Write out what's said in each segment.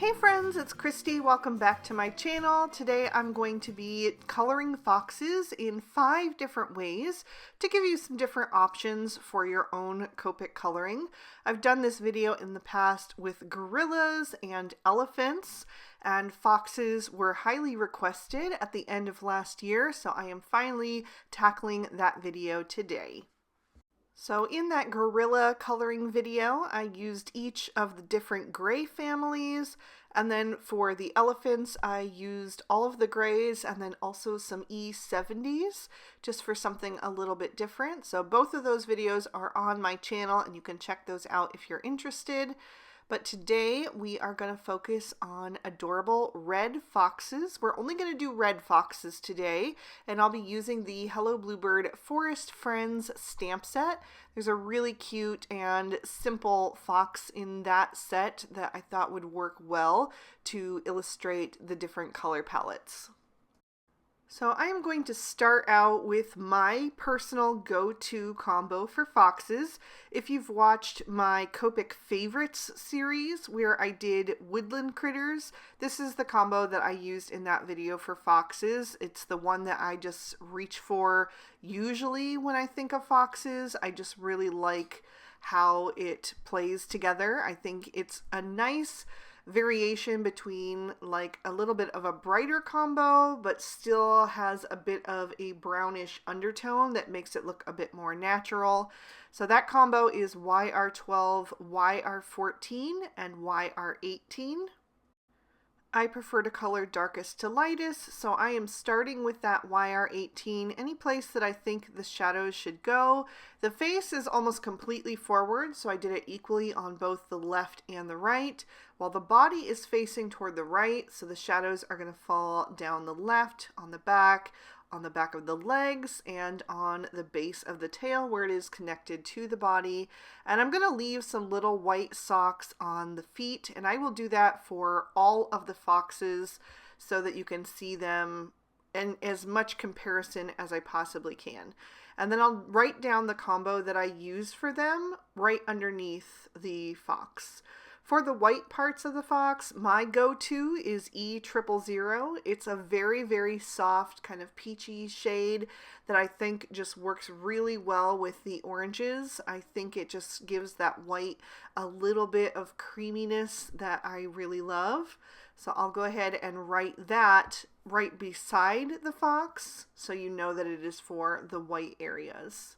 Hey friends, it's Christy. Welcome back to my channel. Today I'm going to be coloring foxes in 5 different ways to give you some different options for your own Copic coloring. I've done this video in the past with gorillas and elephants, and foxes were highly requested at the end of last year, so I am finally tackling that video today. So in that gorilla coloring video, I used each of the different gray families, and then for the elephants, I used all of the grays and then also some E70s, just for something a little bit different. So both of those videos are on my channel, and you can check those out if you're interested. But today we are going to focus on adorable red foxes. We're only going to do red foxes today, and I'll be using the Hello Bluebird Forest Friends stamp set. There's a really cute and simple fox in that set that I thought would work well to illustrate the different color palettes. So I am going to start out with my personal go-to combo for foxes. If you've watched my Copic Favorites series where I did woodland critters, this is the combo that I used in that video for foxes. It's the one that I just reach for usually when I think of foxes. I just really like how it plays together. I think it's a nice variation between like a little bit of a brighter combo, but still has a bit of a brownish undertone that makes it look a bit more natural. So that combo is YR12, YR14, and YR18. I prefer to color darkest to lightest, so I am starting with that YR18, any place that I think the shadows should go. The face is almost completely forward, so I did it equally on both the left and the right, while the body is facing toward the right, so the shadows are going to fall down the left, on the back of the legs, and on the base of the tail where it is connected to the body. And I'm going to leave some little white socks on the feet, and I will do that for all of the foxes so that you can see them in as much comparison as I possibly can. And then I'll write down the combo that I use for them right underneath the fox. For the white parts of the fox, my go-to is E000. It's a very, very soft kind of peachy shade that I think just works really well with the oranges. I think it just gives that white a little bit of creaminess that I really love. So I'll go ahead and write that right beside the fox so you know that it is for the white areas.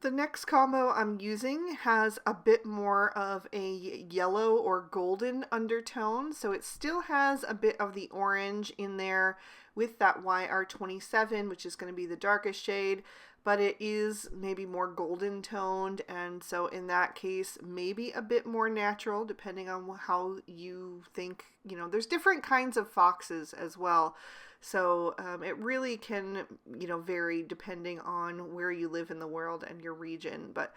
The next combo I'm using has a bit more of a yellow or golden undertone, so it still has a bit of the orange in there with that YR27, which is going to be the darkest shade, but it is maybe more golden toned, and so in that case maybe a bit more natural depending on how you think. You know, there's different kinds of foxes as well. So it really can, vary depending on where you live in the world and your region. But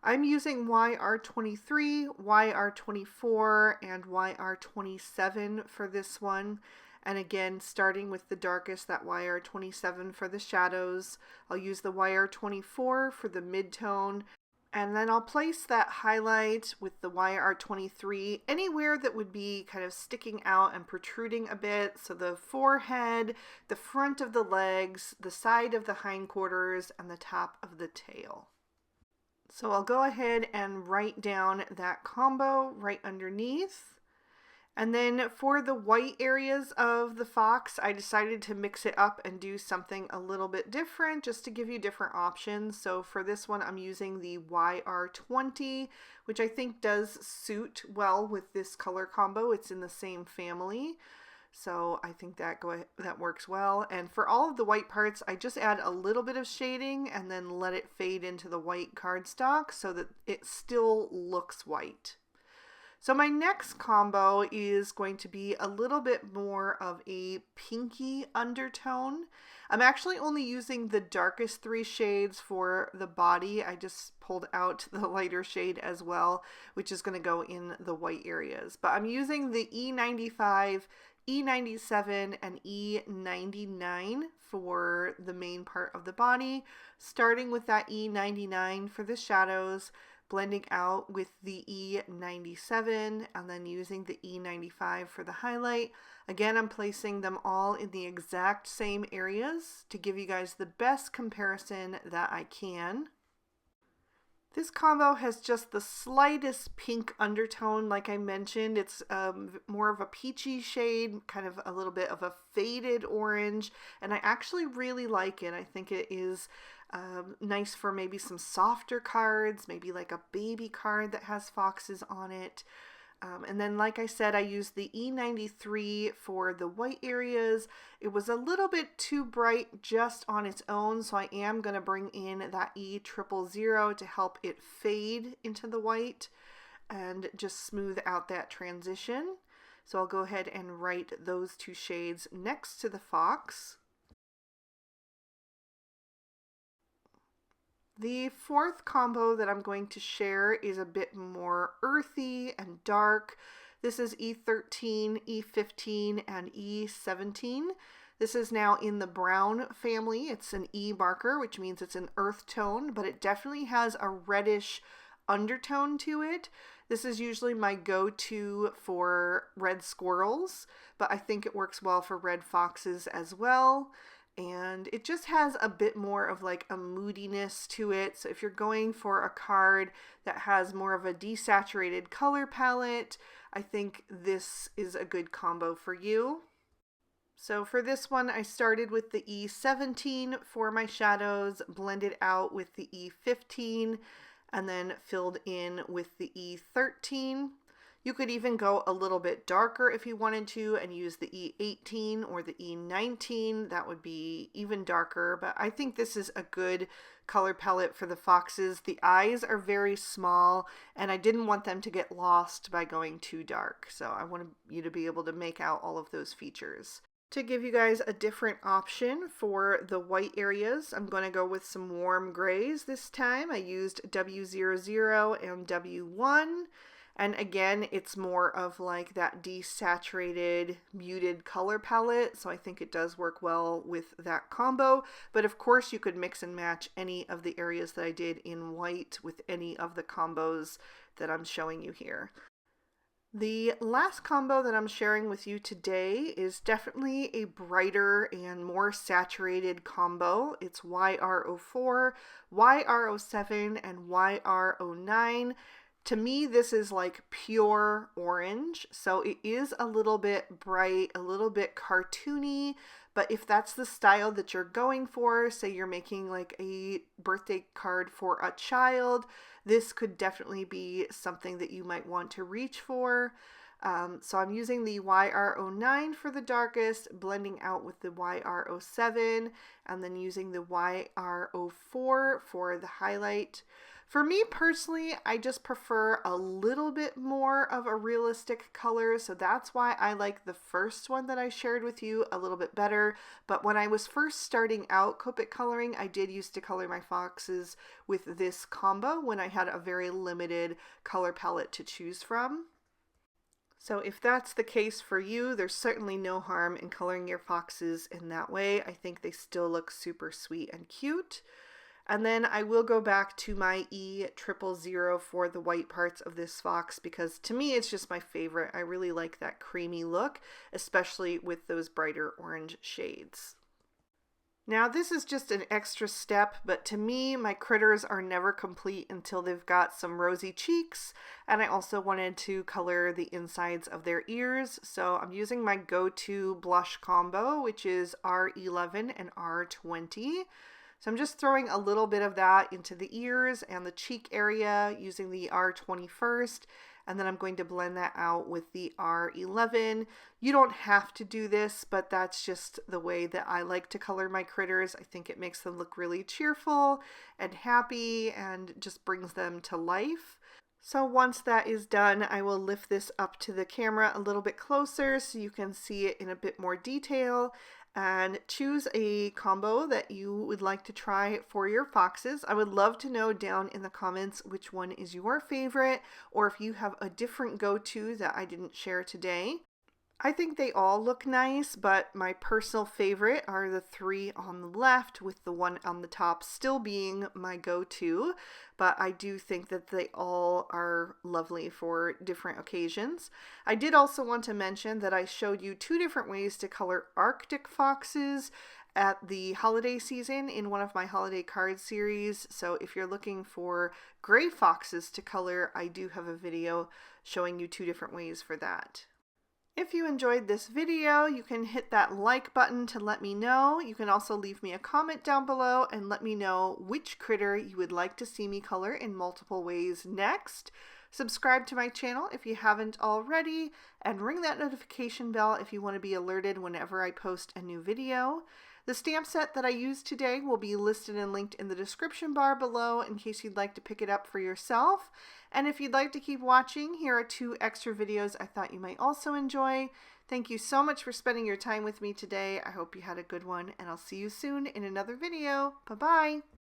I'm using YR23, YR24, and YR27 for this one. And again, starting with the darkest, that YR27 for the shadows. I'll use the YR24 for the mid-tone. And then I'll place that highlight with the YR23 anywhere that would be kind of sticking out and protruding a bit. So the forehead, the front of the legs, the side of the hindquarters, and the top of the tail. So I'll go ahead and write down that combo right underneath. And then for the white areas of the fox, I decided to mix it up and do something a little bit different just to give you different options. So for this one, I'm using the YR20, which I think does suit well with this color combo. It's in the same family. So I think that works well. And for all of the white parts, I just add a little bit of shading and then let it fade into the white cardstock so that it still looks white. So my next combo is going to be a little bit more of a pinky undertone. I'm actually only using the darkest 3 shades for the body. I just pulled out the lighter shade as well, which is going to go in the white areas. But I'm using the E95, E97, and E99 for the main part of the body, starting with that E99 for the shadows, blending out with the E97 and then using the E95 for the highlight. Again, I'm placing them all in the exact same areas to give you guys the best comparison that I can. This combo has just the slightest pink undertone, like I mentioned. It's more of a peachy shade, kind of a little bit of a faded orange, and I actually really like it. I think it is nice for maybe some softer cards, maybe like a baby card that has foxes on it. And then, like I said, I used the E93 for the white areas. It was a little bit too bright just on its own, so I am going to bring in that E000 to help it fade into the white and just smooth out that transition. So I'll go ahead and write those two shades next to the fox. The fourth combo that I'm going to share is a bit more earthy and dark. This is E13, E15, and E17. This is now in the brown family. It's an E marker, which means it's an earth tone, but it definitely has a reddish undertone to it. This is usually my go-to for red squirrels, but I think it works well for red foxes as well. And it just has a bit more of like a moodiness to it. So if you're going for a card that has more of a desaturated color palette, I think this is a good combo for you. So for this one, I started with the E17 for my shadows, blended out with the E15, and then filled in with the E13. You could even go a little bit darker if you wanted to and use the E18 or the E19. That would be even darker, but I think this is a good color palette for the foxes. The eyes are very small and I didn't want them to get lost by going too dark. So I wanted you to be able to make out all of those features. To give you guys a different option for the white areas, I'm going to go with some warm grays this time. I used W00 and W1. And again, it's more of like that desaturated, muted color palette, so I think it does work well with that combo. But of course, you could mix and match any of the areas that I did in white with any of the combos that I'm showing you here. The last combo that I'm sharing with you today is definitely a brighter and more saturated combo. It's YR04, YR07, and YR09. To me, this is like pure orange, so it is a little bit bright, a little bit cartoony, but if that's the style that you're going for, say you're making like a birthday card for a child, this could definitely be something that you might want to reach for. So I'm using the YR09 for the darkest, blending out with the YR07, and then using the YR04 for the highlight. For me personally, I just prefer a little bit more of a realistic color, so that's why I like the first one that I shared with you a little bit better. But when I was first starting out Copic coloring, I did used to color my foxes with this combo when I had a very limited color palette to choose from. So if that's the case for you, there's certainly no harm in coloring your foxes in that way. I think they still look super sweet and cute. And then I will go back to my E000 for the white parts of this fox because to me it's just my favorite. I really like that creamy look, especially with those brighter orange shades. Now this is just an extra step, but to me my critters are never complete until they've got some rosy cheeks, and I also wanted to color the insides of their ears, so I'm using my go-to blush combo, which is R11 and R20. So I'm just throwing a little bit of that into the ears and the cheek area using the R20 first, and then I'm going to blend that out with the R11. You don't have to do this, but that's just the way that I like to color my critters. I think it makes them look really cheerful and happy and just brings them to life. So once that is done, I will lift this up to the camera a little bit closer so you can see it in a bit more detail. And choose a combo that you would like to try for your foxes. I would love to know down in the comments which one is your favorite, or if you have a different go-to that I didn't share today. I think they all look nice, but my personal favorite are the three on the left, with the one on the top still being my go-to. But I do think that they all are lovely for different occasions. I did also want to mention that I showed you two different ways to color Arctic foxes at the holiday season in one of my holiday card series. So if you're looking for gray foxes to color, I do have a video showing you two different ways for that. If you enjoyed this video, you can hit that like button to let me know. You can also leave me a comment down below and let me know which critter you would like to see me color in multiple ways next. Subscribe to my channel if you haven't already, and ring that notification bell if you want to be alerted whenever I post a new video. The stamp set that I used today will be listed and linked in the description bar below in case you'd like to pick it up for yourself. And if you'd like to keep watching, here are two extra videos I thought you might also enjoy. Thank you so much for spending your time with me today. I hope you had a good one, and I'll see you soon in another video. Bye-bye!